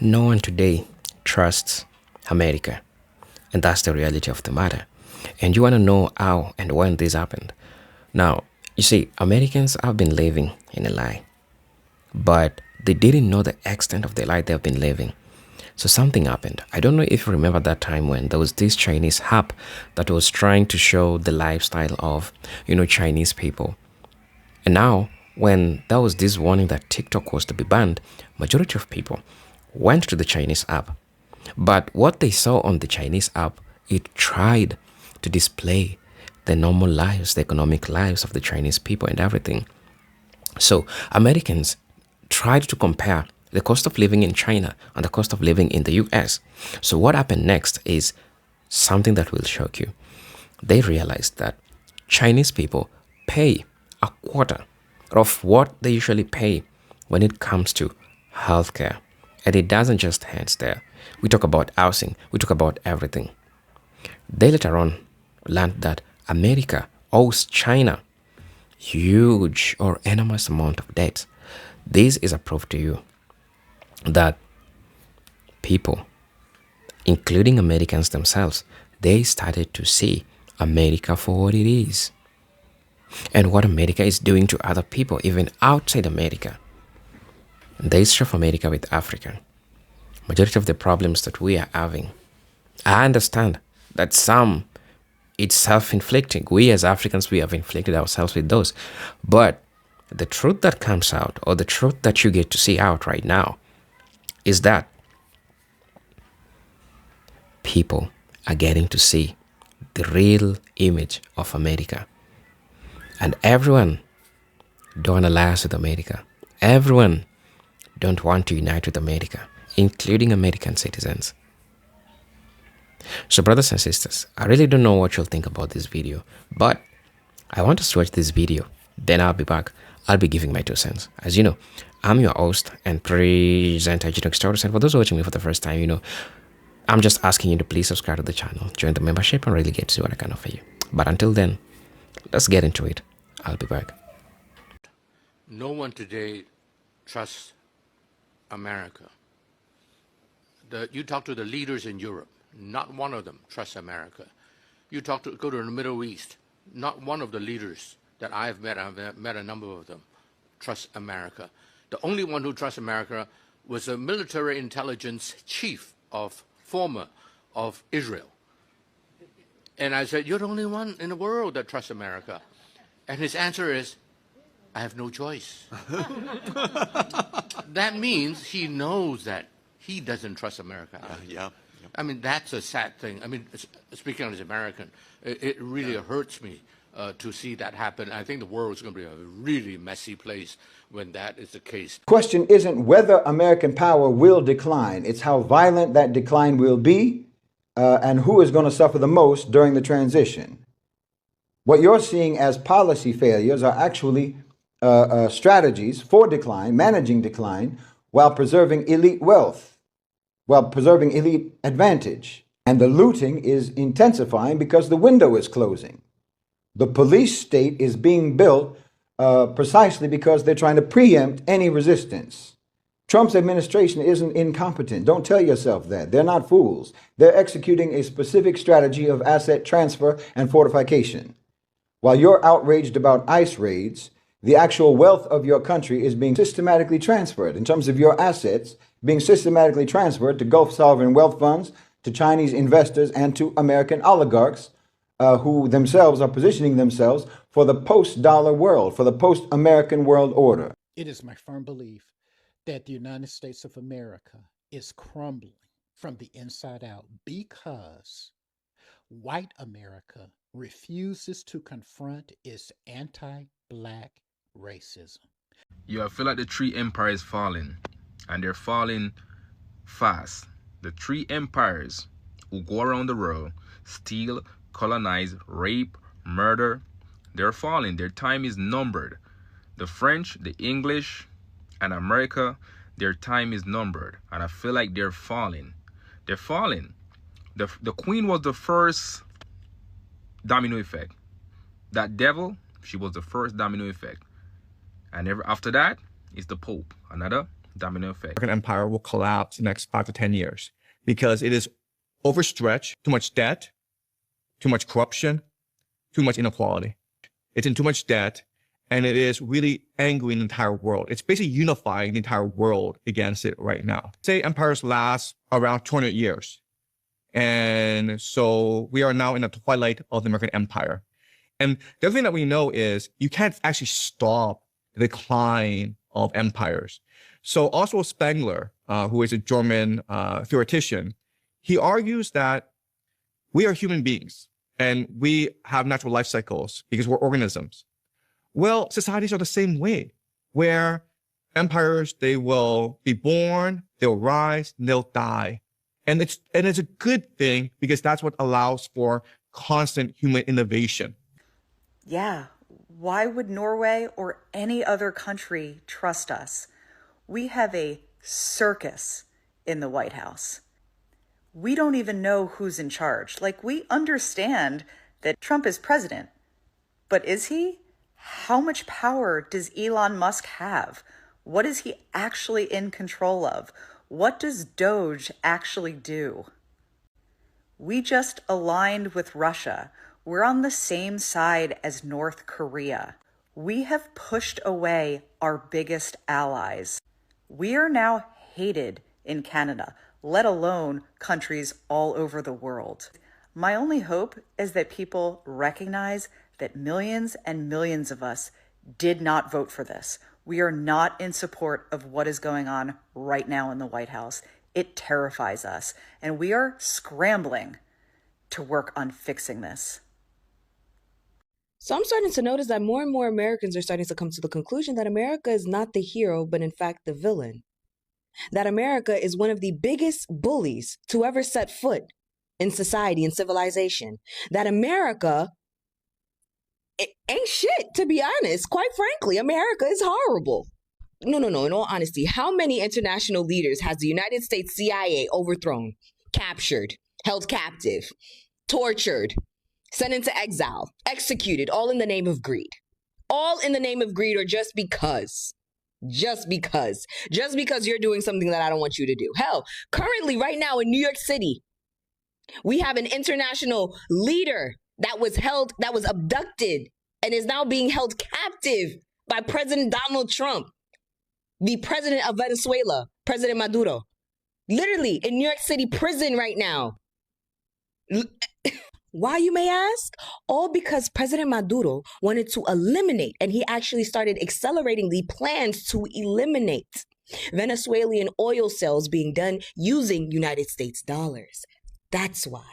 No one today trusts America, and that's the reality of the matter. And you want to know how and when this happened. Now, you see, Americans have been living in a lie, but they didn't know the extent of the lie they've been living. So something happened. I don't know if you remember that time when there was this Chinese app that was trying to show the lifestyle of, Chinese people. And now, when there was this warning that TikTok was to be banned, majority of people went to the Chinese app. But what they saw on the Chinese app, it tried to display the normal lives, the economic lives of the Chinese people and everything. So Americans tried to compare the cost of living in China and the cost of living in the US. So what happened next is something that will shock you. They realized that Chinese people pay a quarter of what they usually pay when it comes to healthcare. And it doesn't just end there. We talk about housing, we talk about everything. They later on learned that America owes China huge or enormous amount of debt. This is a proof to you that people, including Americans themselves, they started to see America for what it is and what America is doing to other people, even outside America. The history of America with Africa, majority of the problems that we are having, I understand that some it's self-inflicting. We as Africans, we have inflicted ourselves with those. But the truth that comes out, or the truth that you get to see out right now, is that people are getting to see the real image of America. And everyone don't alliance with America. Everyone don't want to unite with America, including American citizens. So brothers and sisters, I really don't know what you'll think about this video, but I want us to watch this video. Then I'll be back. I'll be giving my 2 cents. As you know, I'm your host and presenter, Geopolitical Stories. And for those watching me for the first time, I'm just asking you to please subscribe to the channel, join the membership, and really get to see what I can offer you. But until then, let's get into it. I'll be back. No one today trusts America. You talk to the leaders in Europe, not one of them trusts America. You go to the Middle East, not one of the leaders that I've met a number of them, trust America. The only one who trusts America was a military intelligence chief of Israel. And I said, you're the only one in the world that trusts America. And his answer is, I have no choice. That means he knows that he doesn't trust America. Yeah. I mean, that's a sad thing. I mean, speaking as an American, it really hurts me to see that happen. I think the world is going to be a really messy place when that is the case. The question isn't whether American power will decline. It's how violent that decline will be and who is going to suffer the most during the transition. What you're seeing as policy failures are actually strategies for decline, managing decline, while preserving elite wealth, while preserving elite advantage. And the looting is intensifying because the window is closing. The police state is being built precisely because they're trying to preempt any resistance. Trump's administration isn't incompetent. Don't tell yourself that. They're not fools. They're executing a specific strategy of asset transfer and fortification. While you're outraged about ICE raids, the actual wealth of your country is being systematically transferred in terms of your assets, being systematically transferred to Gulf sovereign wealth funds, to Chinese investors, and to American oligarchs who themselves are positioning themselves for the post-dollar world, for the post-American world order. It is my firm belief that the United States of America is crumbling from the inside out because white America refuses to confront its anti-black racism. I feel like the 3 empires falling, and they're falling fast. The 3 empires who go around the world, steal, colonize, rape, murder, they're falling. Their time is numbered. The French, the English, and America, their time is numbered. And I feel like they're falling. They're falling. The Queen was the first domino effect. That she was the first domino effect. And after that is the Pope, another Domino effect. American empire will collapse in the next 5 to 10 years because it is overstretched, too much debt, too much corruption, too much inequality. It's in too much debt, and it is really angering the entire world. It's basically unifying the entire world against it right now. Say empires last around 200 years. And so we are now in the twilight of the American empire. And the other thing that we know is you can't actually stop the decline of empires. So Oswald Spengler, who is a German theoretician, he argues that we are human beings and we have natural life cycles because we're organisms. Well, societies are the same way, where empires, they will be born, they'll rise, and they'll die. And it's a good thing because that's what allows for constant human innovation. Yeah, why would Norway or any other country trust us? We have a circus in the White House. We don't even know who's in charge. Like, we understand that Trump is president, but is he? How much power does Elon Musk have? What is he actually in control of? What does Doge actually do? We just aligned with Russia. We're on the same side as North Korea. We have pushed away our biggest allies. We are now hated in Canada, let alone countries all over the world. My only hope is that people recognize that millions and millions of us did not vote for this. We are not in support of what is going on right now in the White House. It terrifies us, and we are scrambling to work on fixing this. So I'm starting to notice that more and more Americans are starting to come to the conclusion that America is not the hero, but in fact the villain. That America is one of the biggest bullies to ever set foot in society and civilization. That America ain't shit, to be honest. Quite frankly, America is horrible. No. In all honesty, how many international leaders has the United States CIA overthrown, captured, held captive, tortured, sent into exile, executed, all in the name of greed? All in the name of greed, or just because? Just because you're doing something that I don't want you to do. Hell, currently right now in New York City, we have an international leader that was abducted and is now being held captive by President Donald Trump, the president of Venezuela, President Maduro. Literally in New York City prison right now. Why, you may ask? All because President Maduro wanted to eliminate, and he actually started accelerating the plans to eliminate Venezuelan oil sales being done using United States dollars. That's why.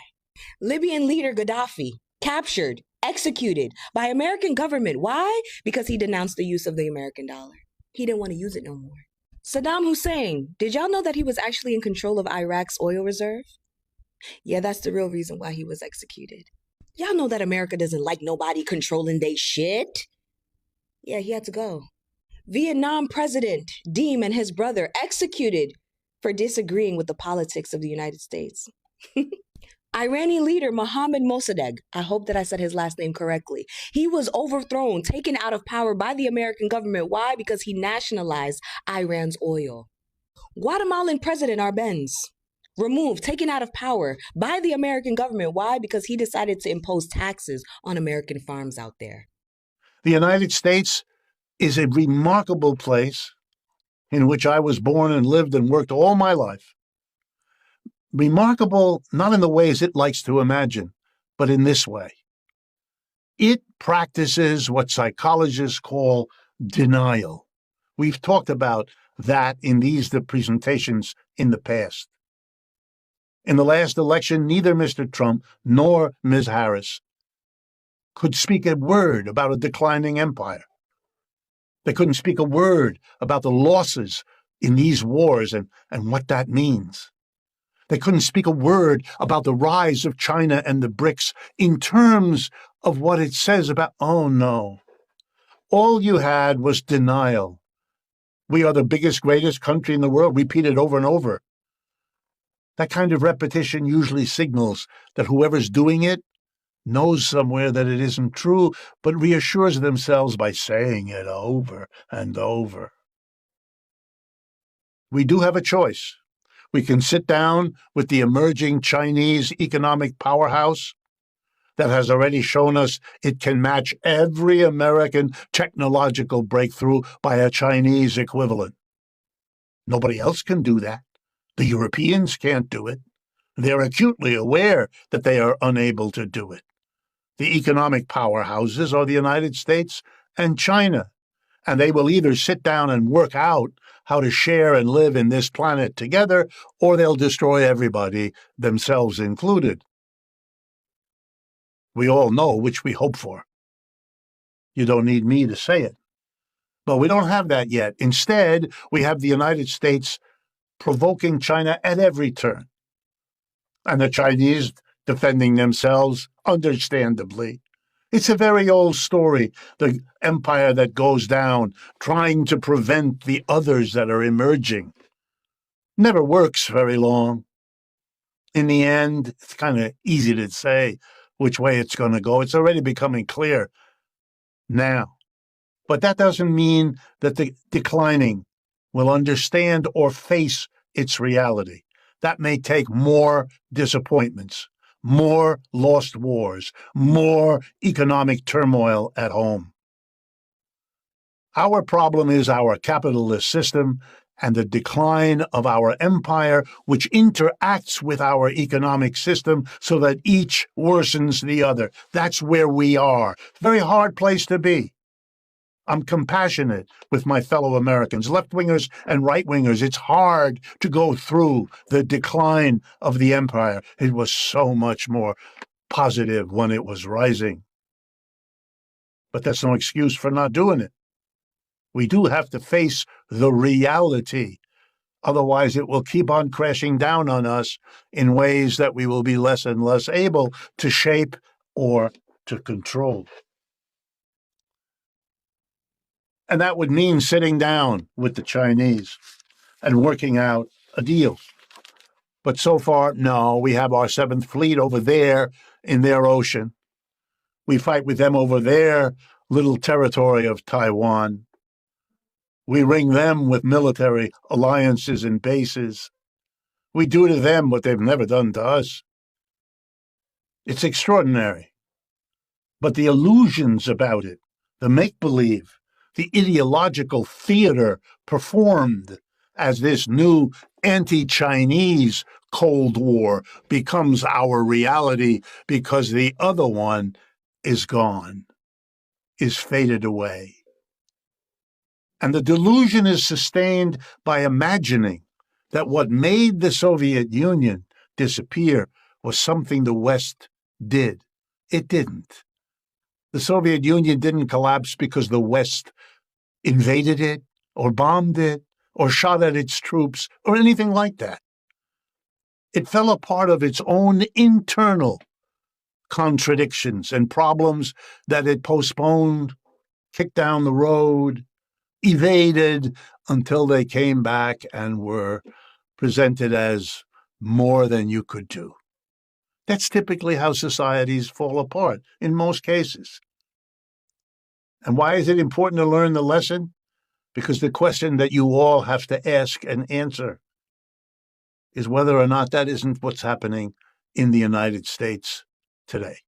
Libyan leader Gaddafi, captured, executed by American government. Why? Because he denounced the use of the American dollar. He didn't want to use it no more. Saddam Hussein, did y'all know that he was actually in control of Iraq's oil reserve? Yeah, that's the real reason why he was executed. Y'all know that America doesn't like nobody controlling they shit? Yeah, he had to go. Vietnam President Diem and his brother executed for disagreeing with the politics of the United States. Iranian leader Mohammad Mossadegh, I hope that I said his last name correctly. He was overthrown, taken out of power by the American government. Why? Because he nationalized Iran's oil. Guatemalan President Arbenz, removed, taken out of power by the American government. Why? Because he decided to impose taxes on American farms out there. The United States is a remarkable place in which I was born and lived and worked all my life. Remarkable not in the ways it likes to imagine, but in this way. It practices what psychologists call denial. We've talked about that in the presentations in the past. In the last election, neither Mr. Trump nor Ms. Harris could speak a word about a declining empire. They couldn't speak a word about the losses in these wars and what that means. They couldn't speak a word about the rise of China and the BRICS in terms of what it says about, oh no. All you had was denial. We are the biggest, greatest country in the world, repeated over and over. That kind of repetition usually signals that whoever's doing it knows somewhere that it isn't true, but reassures themselves by saying it over and over. We do have a choice. We can sit down with the emerging Chinese economic powerhouse that has already shown us it can match every American technological breakthrough by a Chinese equivalent. Nobody else can do that. The Europeans can't do it. They're acutely aware that they are unable to do it. The economic powerhouses are the United States and China, and they will either sit down and work out how to share and live in this planet together, or they'll destroy everybody, themselves included. We all know which we hope for. You don't need me to say it. But we don't have that yet. Instead, we have the United States provoking China at every turn, and the Chinese defending themselves, understandably. It's a very old story, the empire that goes down, trying to prevent the others that are emerging. Never works very long. In the end, it's kind of easy to say which way it's going to go. It's already becoming clear now. But that doesn't mean that the declining will understand or face its reality. That may take more disappointments, more lost wars, more economic turmoil at home. Our problem is our capitalist system and the decline of our empire, which interacts with our economic system so that each worsens the other. That's where we are. Very hard place to be. I'm compassionate with my fellow Americans, left-wingers and right-wingers. It's hard to go through the decline of the empire. It was so much more positive when it was rising. But that's no excuse for not doing it. We do have to face the reality. Otherwise, it will keep on crashing down on us in ways that we will be less and less able to shape or to control. And that would mean sitting down with the Chinese and working out a deal. But so far, no, we have our Seventh Fleet over there in their ocean. We fight with them over their little territory of Taiwan. We ring them with military alliances and bases. We do to them what they've never done to us. It's extraordinary. But the illusions about it, the make-believe, the ideological theater performed as this new anti-Chinese Cold War becomes our reality because the other one is gone, is faded away. And the delusion is sustained by imagining that what made the Soviet Union disappear was something the West did. It didn't. The Soviet Union didn't collapse because the West invaded it or bombed it or shot at its troops or anything like that. It fell apart of its own internal contradictions and problems that it postponed, kicked down the road, evaded until they came back and were presented as more than you could do. That's typically how societies fall apart in most cases. And why is it important to learn the lesson? Because the question that you all have to ask and answer is whether or not that isn't what's happening in the United States today.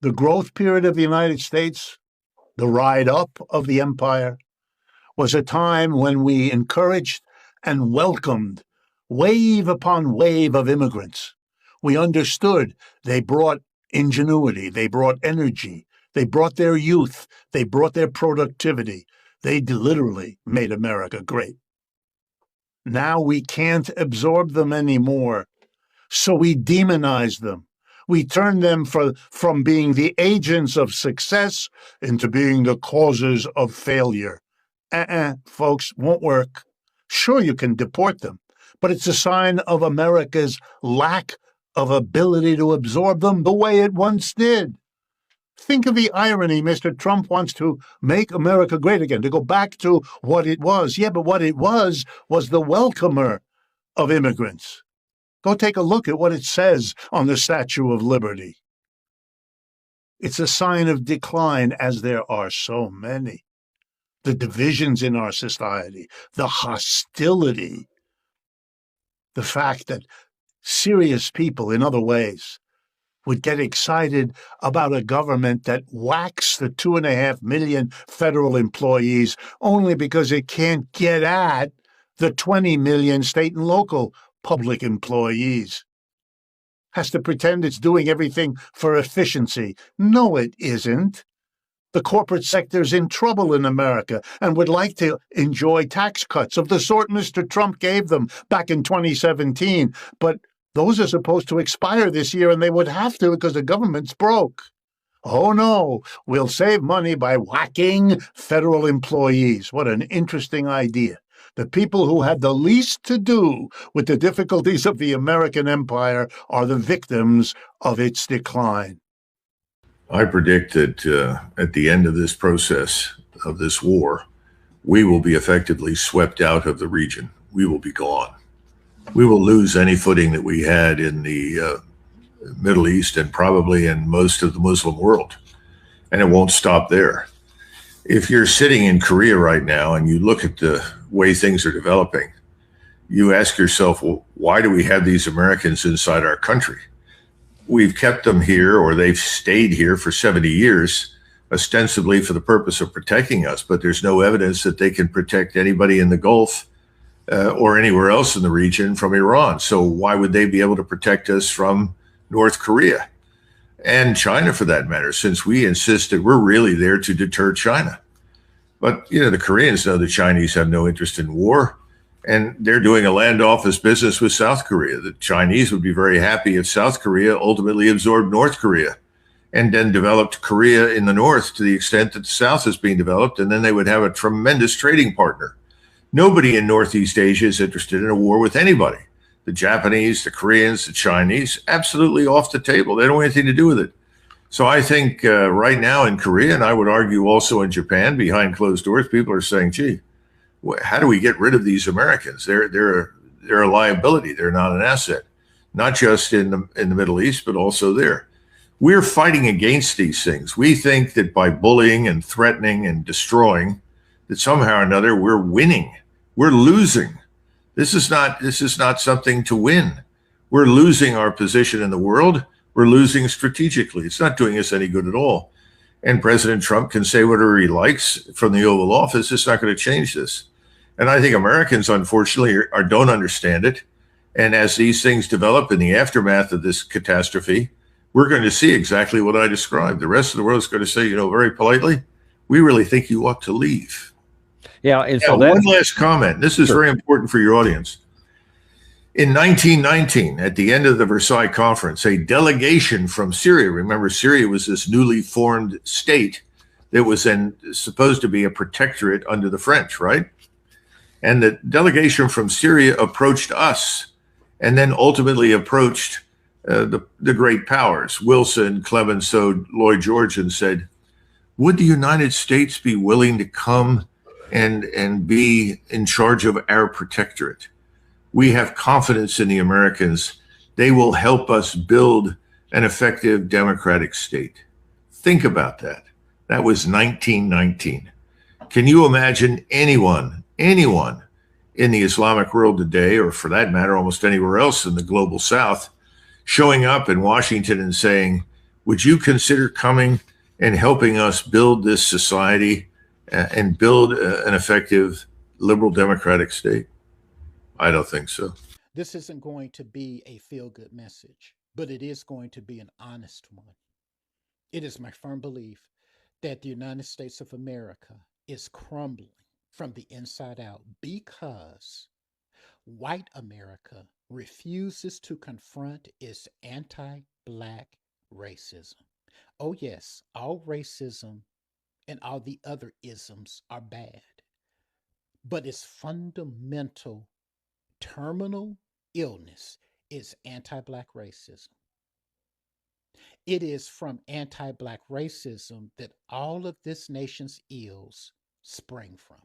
The growth period of the United States, the ride up of the empire, was a time when we encouraged and welcomed wave upon wave of immigrants. We understood they brought ingenuity, they brought energy, they brought their youth, they brought their productivity. They literally made America great. Now we can't absorb them anymore, so we demonize them. We turn them from being the agents of success into being the causes of failure. Folks, won't work. Sure, you can deport them, but it's a sign of America's lack of ability to absorb them the way it once did. Think of the irony. Mr. Trump wants to make America great again, to go back to what it was. Yeah, but what it was the welcomer of immigrants. Go take a look at what it says on the Statue of Liberty. It's a sign of decline, as there are so many. the divisions in our society, the hostility, the fact that serious people in other ways would get excited about a government that whacks the 2.5 million federal employees only because it can't get at the 20 million state and local public employees. Has to pretend it's doing everything for efficiency. No, it isn't. The corporate sector's in trouble in America and would like to enjoy tax cuts of the sort Mr. Trump gave them back in 2017. But those are supposed to expire this year, and they would have to because the government's broke. Oh no, we'll save money by whacking federal employees. What an interesting idea. The people who had the least to do with the difficulties of the American empire are the victims of its decline. I predict that at the end of this process, of this war, we will be effectively swept out of the region. We will be gone. We will lose any footing that we had in the Middle East and probably in most of the Muslim world. And it won't stop there. If you're sitting in Korea right now and you look at the way things are developing, you ask yourself, well, why do we have these Americans inside our country? We've kept them here, or they've stayed here for 70 years, ostensibly for the purpose of protecting us, but there's no evidence that they can protect anybody in the Gulf or anywhere else in the region from Iran. So why would they be able to protect us from North Korea and China, for that matter, since we insist that we're really there to deter China? But, the Koreans know the Chinese have no interest in war, and they're doing a land office business with South Korea. The Chinese would be very happy if South Korea ultimately absorbed North Korea and then developed Korea in the north to the extent that the South is being developed, and then they would have a tremendous trading partner. Nobody in Northeast Asia is interested in a war with anybody. The Japanese, the Koreans, the Chinese, absolutely off the table. They don't want anything to do with it. So I think right now in Korea, and I would argue also in Japan, behind closed doors, people are saying, gee, how do we get rid of these Americans? They're a liability. They're not an asset, not just in the Middle East, but also there. We're fighting against these things. We think that by bullying and threatening and destroying, that somehow or another we're winning. We're losing. This is not something to win. We're losing our position in the world. We're losing strategically. It's not doing us any good at all. And President Trump can say whatever he likes from the Oval Office. It's not going to change this. And I think Americans, unfortunately, don't understand it. And as these things develop in the aftermath of this catastrophe, we're going to see exactly what I described. The rest of the world is going to say, very politely, we really think you ought to leave. Yeah. And so one last comment. This is very important for your audience. In 1919, at the end of the Versailles Conference, a delegation from Syria, remember Syria was this newly formed state that was then supposed to be a protectorate under the French, right? And the delegation from Syria approached us and then ultimately approached the great powers, Wilson, Clemenceau, Lloyd George, and said, would the United States be willing to come and be in charge of our protectorate? We have confidence in the Americans. They will help us build an effective democratic state. Think about that. That was 1919. Can you imagine anyone in the Islamic world today, or for that matter, almost anywhere else in the global South, showing up in Washington and saying, would you consider coming and helping us build this society and build an effective liberal democratic state? I don't think so. This isn't going to be a feel good message, but it is going to be an honest one. It is my firm belief that the United States of America is crumbling from the inside out because white America refuses to confront its anti Black racism. Oh, yes, all racism and all the other isms are bad, but its fundamental terminal illness is anti Black racism. It is from anti Black racism that all of this nation's ills spring from.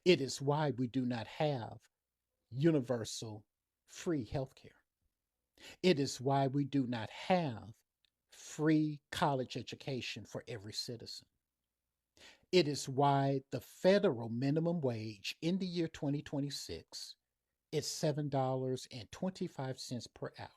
It is why we do not have universal free healthcare. It is why we do not have free college education for every citizen. It is why the federal minimum wage in the year 2026 is $7.25 per hour.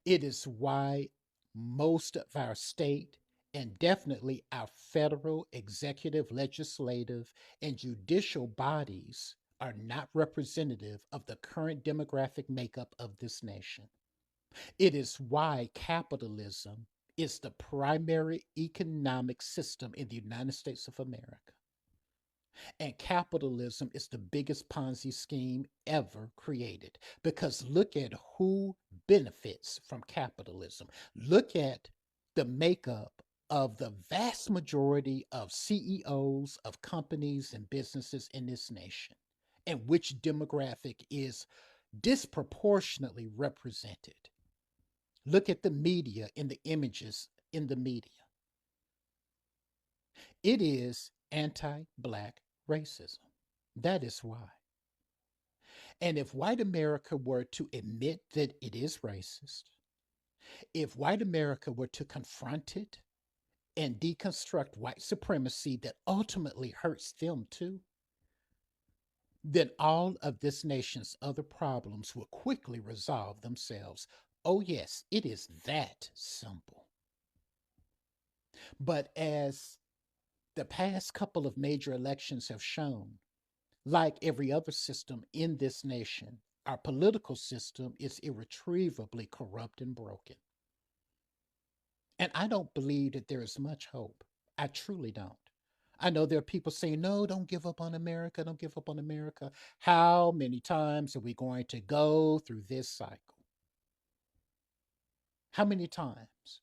It is why most of our state and definitely our federal, executive, legislative, and judicial bodies are not representative of the current demographic makeup of this nation. It is why capitalism is the primary economic system in the United States of America. And capitalism is the biggest Ponzi scheme ever created. Because look at who benefits from capitalism. Look at the makeup of the vast majority of CEOs of companies and businesses in this nation, and which demographic is disproportionately represented. Look at the media and the images in the media. It is anti Black racism. That is why. And if white America were to admit that it is racist, if white America were to confront it and deconstruct white supremacy that ultimately hurts them too, then all of this nation's other problems will quickly resolve themselves. Oh, yes, it is that simple. But as the past couple of major elections have shown, like every other system in this nation, our political system is irretrievably corrupt and broken. And I don't believe that there is much hope. I truly don't. I know there are people saying, no, don't give up on America, don't give up on America. How many times are we going to go through this cycle? How many times?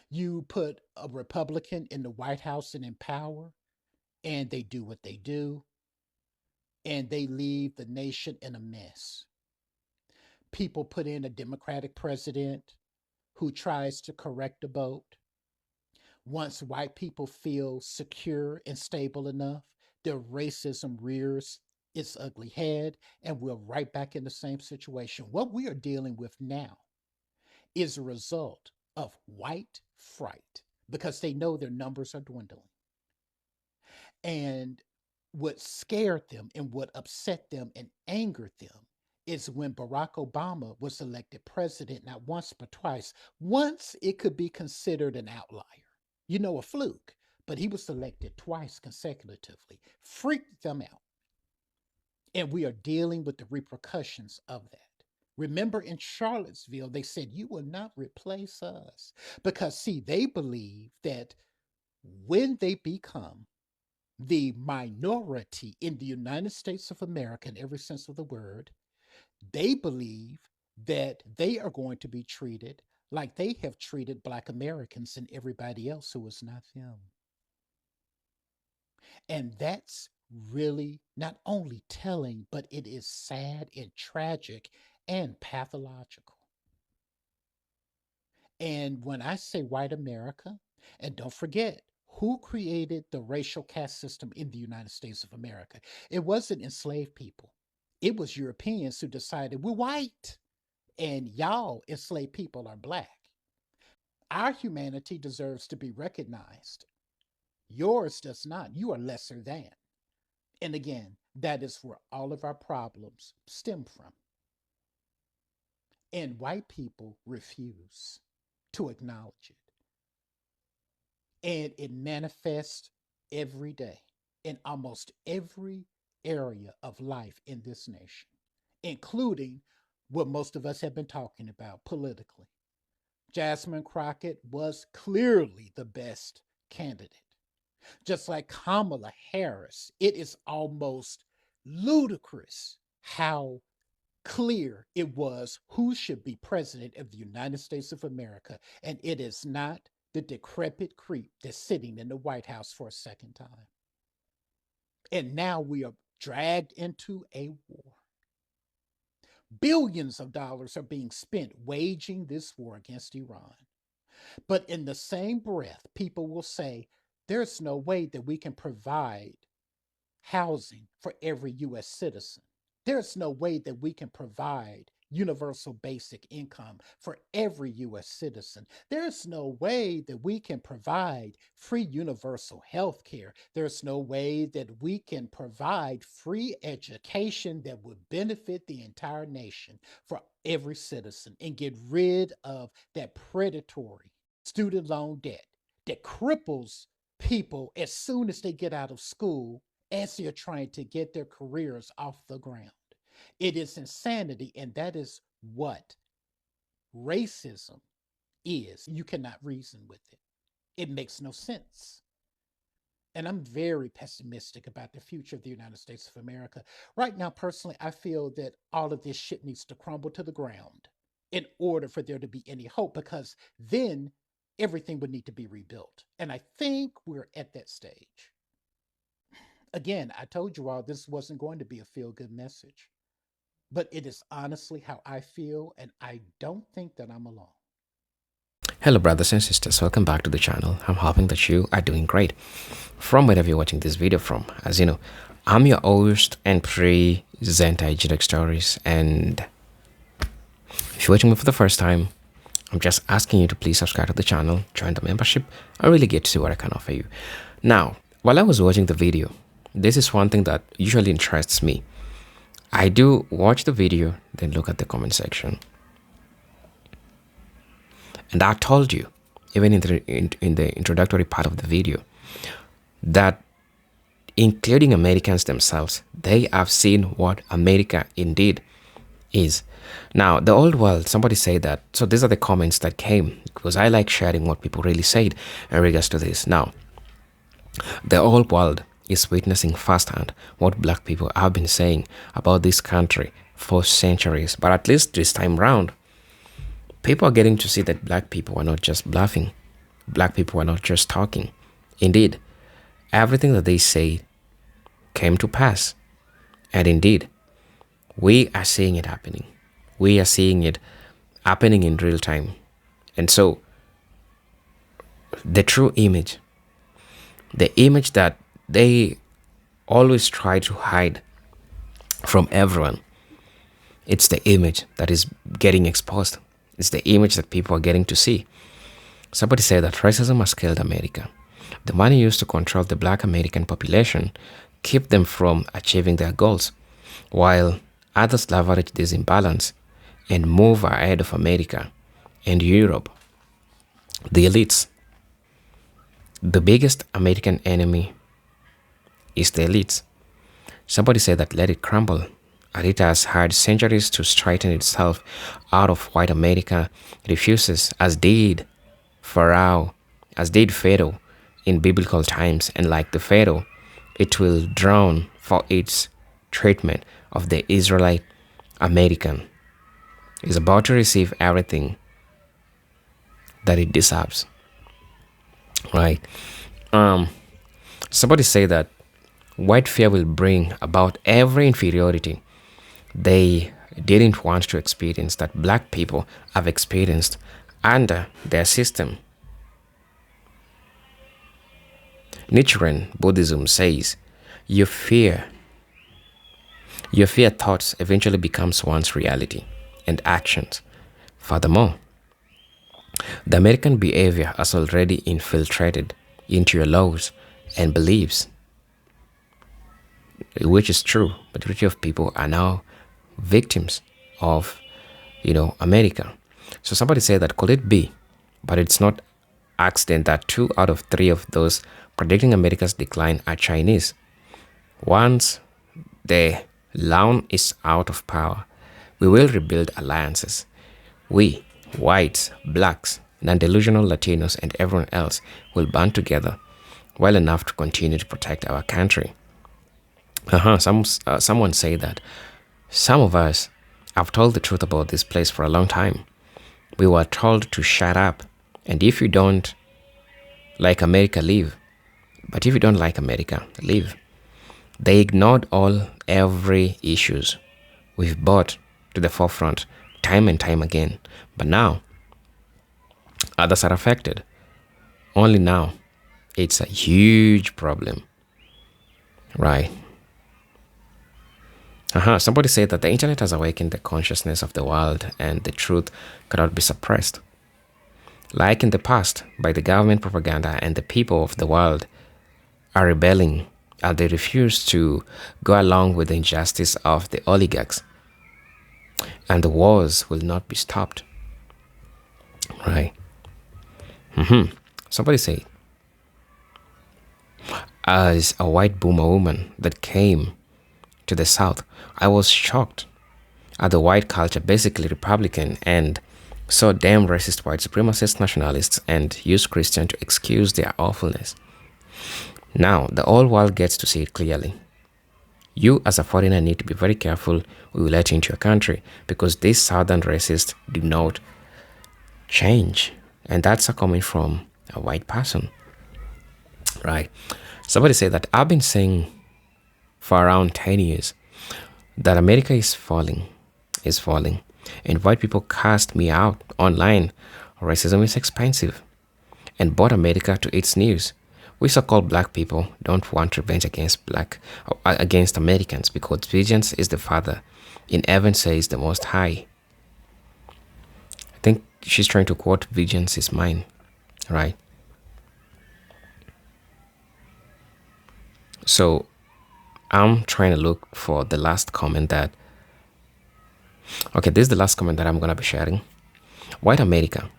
You put a Republican in the White House and in power, and they do what they do, and they leave the nation in a mess. People put in a Democratic president who tries to correct a boat. Once white people feel secure and stable enough, their racism rears its ugly head, and we're right back in the same situation. What we are dealing with now is a result of white fright because they know their numbers are dwindling. And what scared them and what upset them and angered them is when Barack Obama was elected president, not once but twice. Once it could be considered an outlier, a fluke, but he was elected twice consecutively, freaked them out. And we are dealing with the repercussions of that. Remember in Charlottesville, they said, you will not replace us. Because, see, they believe that when they become the minority in the United States of America, in every sense of the word, they believe that they are going to be treated like they have treated Black Americans and everybody else who is not them. And that's really not only telling, but it is sad and tragic and pathological. And when I say white America, and don't forget, who created the racial caste system in the United States of America? It wasn't enslaved people. It was Europeans who decided we're white and y'all enslaved people are Black. Our humanity deserves to be recognized. Yours does not. You are lesser than. And again, that is where all of our problems stem from. And white people refuse to acknowledge it. And it manifests every day in almost every area of life in this nation, including what most of us have been talking about politically. Jasmine Crockett was clearly the best candidate. Just like Kamala Harris, it is almost ludicrous how clear it was who should be president of the United States of America. And it is not the decrepit creep that's sitting in the White House for a second time. And now we are dragged into a war. Billions of dollars are being spent waging this war against Iran. But in the same breath, people will say, there's no way that we can provide housing for every US citizen. There's no way that we can provide universal basic income for every US citizen. There's no way that we can provide free universal health care. There's no way that we can provide free education that would benefit the entire nation for every citizen and get rid of that predatory student loan debt that cripples people as soon as they get out of school as they're trying to get their careers off the ground. It is insanity, and that is what racism is. You cannot reason with it, it makes no sense. And I'm very pessimistic about the future of the United States of America. Right now, personally, I feel that all of this shit needs to crumble to the ground in order for there to be any hope, because then everything would need to be rebuilt. And I think we're at that stage. Again, I told you all this wasn't going to be a feel good message, but it is honestly how I feel, and I don't think that I'm alone. Hello, brothers and sisters. Welcome back to the channel. I'm hoping that you are doing great from wherever you're watching this video from. As you know, I'm your host and presenter, Geopolitical Stories. And if you're watching me for the first time, I'm just asking you to please subscribe to the channel, join the membership. I really get to see what I can offer you. Now, while I was watching the video, this is one thing that usually interests me. I do watch the video, then look at the comment section. And I told you, even in the introductory part of the video, that including Americans themselves, they have seen what America indeed is. Now, the old world, somebody said that. So these are the comments that came, because I like sharing what people really said in regards to this. Now, the old world is witnessing firsthand what black people have been saying about this country for centuries. But at least this time round, people are getting to see that black people are not just bluffing. Black people are not just talking. Indeed, everything that they say came to pass. And indeed, we are seeing it happening. We are seeing it happening in real time. And so, the true image, the image that they always try to hide from everyone, it's the image that is getting exposed. It's the image that people are getting to see. Somebody said that racism has killed America. The money used to control the black American population keep them from achieving their goals, while others leverage this imbalance and move ahead of America and Europe. The elites. The biggest American enemy is the elites. Somebody said that let it crumble. And it has had centuries to straighten itself out of white America. It refuses, as did Pharaoh, as did Pharaoh in biblical times. And like the Pharaoh, it will drown for its treatment of the Israelite American. Is about to receive everything that it deserves. Right? Somebody say that white fear will bring about every inferiority they didn't want to experience, that black people have experienced under their system. Nichiren Buddhism says, your fear thoughts eventually becomes one's reality and actions. Furthermore, the American behavior has already infiltrated into your laws and beliefs, which is true. Majority of people are now victims of, America. So somebody said that could it be, but it's not accident that 2 out of 3 of those predicting America's decline are Chinese. Once the Laon is out of power, we will rebuild alliances. We, whites, blacks, non-delusional Latinos, and everyone else will band together well enough to continue to protect our country. Someone say that some of us have told the truth about this place for a long time. We were told to shut up, and if you don't like America, leave. But if you don't like America, leave. They ignored every issues we've brought to the forefront time and time again. But now, others are affected. Only now, it's a huge problem. Right? Somebody said that the internet has awakened the consciousness of the world and the truth cannot be suppressed. Like in the past, by the government propaganda, and the people of the world are rebelling and they refuse to go along with the injustice of the oligarchs. And the wars will not be stopped. Right? Somebody said, as a white boomer woman that came to the South, I was shocked at the white culture, basically Republican, and so damn racist white supremacist nationalists, and use Christian to excuse their awfulness. Now, the whole world gets to see it clearly. You, as a foreigner, need to be very careful who you let into your country, because these southern racists do not change. And that's coming from a white person. Right? Somebody said that I've been saying for around 10 years that America is falling, and white people cast me out online. Racism is expensive, and brought America to its knees. We so-called black people don't want revenge against Americans, because vengeance is the Father in heaven, says the Most High. I think she's trying to quote vengeance is mine, right? So I'm trying to look for the last comment that, okay, this is the last comment that I'm going to be sharing. White America,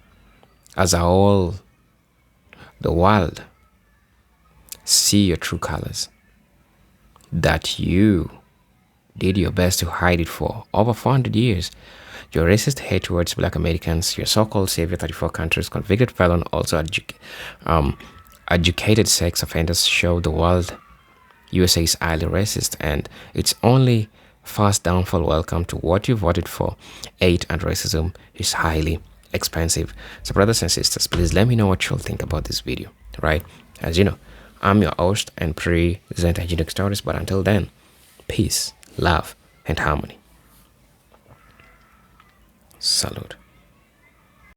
as a whole, the world, see your true colors, that you did your best to hide it for over 400 years. Your racist hate towards black Americans, your so-called savior 34 countries, convicted felon, also educated sex offenders show the world USA is highly racist, and it's only fast downfall. Welcome to what you voted for. Hate and racism is highly expensive. So brothers and sisters, please let me know what you'll think about this video, right? As you know, I'm your host and present hygienic stories, but until then, peace, love, and harmony. Salute.